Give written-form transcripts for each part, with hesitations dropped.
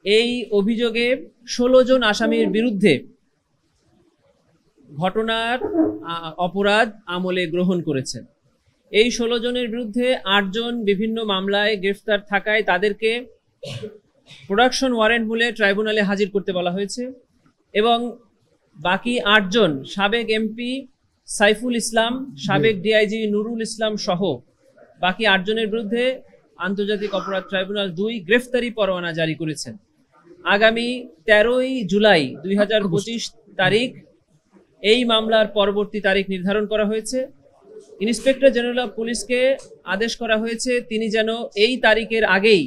এই অভিযোগে 16 জন আসামির বিরুদ্ধে ঘটনার অপরাধ আমলে গ্রহণ করেছেন। এই 16 জনের বিরুদ্ধে 8 জন বিভিন্ন মামলায় গ্রেফতার থাকায় তাদেরকে প্রোডাকশন ওয়ারেন্ট বলে ট্রাইব্যুনালে হাজির করতে বলা হয়েছে এবং বাকি 8 জন সাবেক এমপি সাইফুল ইসলাম, সাবেক ডিআইজি নুরুল ইসলাম সহ বাকি 8 জনের বিরুদ্ধে আন্তর্জাতিক অপরাধ ট্রাইব্যুনাল 2 গ্রেফতারি পরোয়ানা জারি করেছেন। আগামী 13ই জুলাই 2025 তারিখ এই মামলার পরবর্তী তারিখ নির্ধারণ করা হয়েছে। ইন্সপেক্টর জেনারেল অফ পুলিশকে আদেশ করা হয়েছে তিনি যেন এই তারিখের আগেই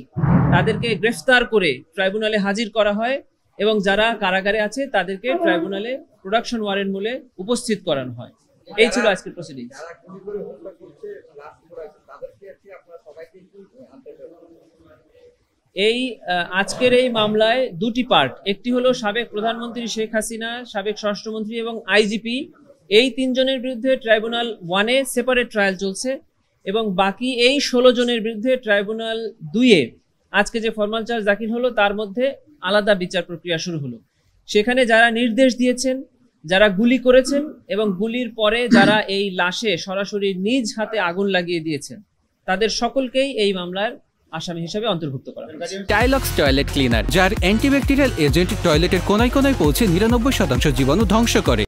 তাদেরকে গ্রেফতার করে ট্রাইব্যুনালে হাজির করা হয় এবং যারা কারাগারে আছে তাদেরকে ট্রাইব্যুনালে প্রোডাকশন ওয়ারেন্ট বলে উপস্থিত করানো হয়। এই ছিল আজকের প্রসিডিংস। এই আজকের এই মামলায় দুটি পার্ট, একটি হলো সাবেক প্রধানমন্ত্রী শেখ হাসিনা, সাবেক স্বরাষ্ট্রমন্ত্রী এবং আইজিপি, এই 3 জনের বিরুদ্ধে ট্রাইব্যুনাল 1-এ সেপারেট ট্রায়াল চলছে এবং বাকি এই 16 জনের বিরুদ্ধে ট্রাইব্যুনাল 2-এ আজকে যে ফরমাল চার্জ দাখিল হলো তার মধ্যে আলাদা বিচার প্রক্রিয়া শুরু হলো। সেখানে যারা নির্দেশ দিয়েছেন, যারা গুলি করেছেন এবং গুলির পরে যারা এই লাশে সরাসরি নিজ হাতে আগুন লাগিয়ে দিয়েছেন তাদের সকলকেই এই মামলার আসামি হিসেবে অন্তর্ভুক্ত করা হয়েছে। টাইলক্স টয়লেট ক্লিনার, যার অ্যান্টিব্যাকটেরিয়াল এজেন্ট টয়লেটের কোনায় কোনায় পৌঁছে 99% জীবাণু ধ্বংস করে।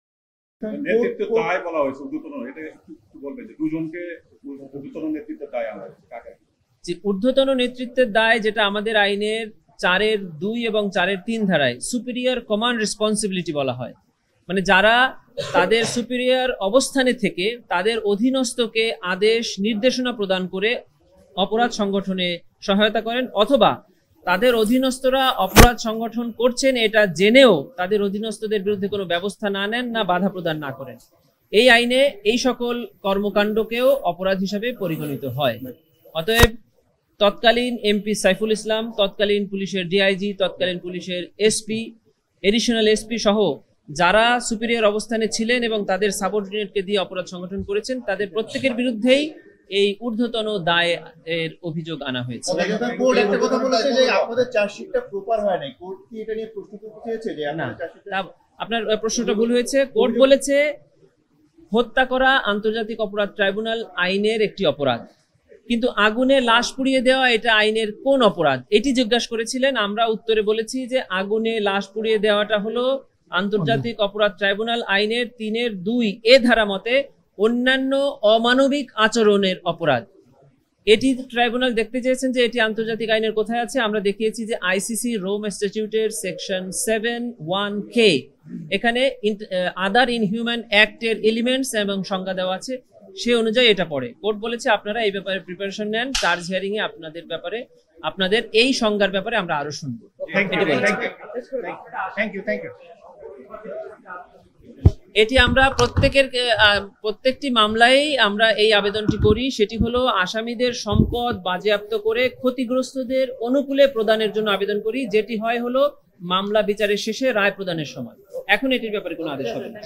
ঊর্ধ্বতন নেতৃত্বের দায়, যেটা আমাদের আইনের 4-এর 2 এবং 4-এর 3 ধারায় সুপিরিয়র কমান্ড রেসপন্সিবিলিটি বলা হয়, মানে যারা তাদের সুপিরিয়র অবস্থানে থেকে তাদের অধীনস্থকে আদেশ নির্দেশনা প্রদান করে অপরাধ সংগঠনে সহায়তা করেন অথবা তাদের অধীনস্থরা অপরাধ সংগঠন করছেন এটা জেনেও তাদের অধীনস্থদের বিরুদ্ধে কোনো ব্যবস্থা না নেন, না বাধা প্রদান না করেন, এই আইনে এই সকল কর্মকাণ্ডকেও অপরাধ হিসাবে পরিগণিত হয়। অতএব তৎকালীন এমপি সাইফুল ইসলাম, তৎকালীন পুলিশের ডিআইজি, তৎকালীন পুলিশের এসপি, এডিশনাল এসপি সহ যারা সুপিরিয়র অবস্থানে ছিলেন এবং তাদের সাবঅর্ডিনেটকে দিয়ে অপরাধ সংগঠন করেছেন তাদের প্রত্যেকের বিরুদ্ধেই এই ঊর্ধ্বতন দায়ের অভিযোগ আনা হয়েছে। আপনার প্রশ্নটা ভুল হয়েছে। কোর্ট বলেছে হত্যা করা আন্তর্জাতিক অপরাধ ট্রাইব্যুনাল আইনের একটি অপরাধ, কিন্তু আগুনে লাশ পুড়িয়ে দেওয়া এটা আইনের কোন অপরাধ এটি জিজ্ঞাসা করেছিলেন। আমরা উত্তরে বলেছি যে আগুনে লাশ পুড়িয়ে দেওয়াটা হলো আন্তর্জাতিক অপরাধ ট্রাইব্যুনাল আইনের 3-এর 2 ধারা মতে অন্যান্য অমানবিক আচরণের অপরাধ। এটি ট্রাইব্যুনাল দেখতে চেয়েছেন যে এটি আন্তর্জাতিক আইনের কোথায় আছে। আমরা দেখিয়েছি যে আইসিসি রোম স্ট্যাটিউটের সেকশন 7(1)(k) এখানে আদার ইনহিউম্যান অ্যাক্টের এলিমেন্টস এবং সংজ্ঞা দেওয়া আছে, সে অনুযায়ী এটা পড়ে। কোর্ট বলেছে আপনারা এই ব্যাপারে প্রিপারেশন নেন, চার্জ হিয়ারিং এ আপনাদের ব্যাপারে আপনাদের এই সংজ্ঞার ব্যাপারে আমরা আরো শুনবো। এটি আমরা প্রত্যেকটি মামলায় আমরা এই আবেদনটি করি, সেটি হলো আসামিদের সম্পদ বাজেয়াপ্ত করে ক্ষতিগ্রস্তদের অনুকূলে প্রদানের জন্য আবেদন করি, যেটি হয় হলো মামলা বিচারের শেষে রায় প্রদানের সময়। এখন এটির ব্যাপারে কোনো আদেশ হবে না।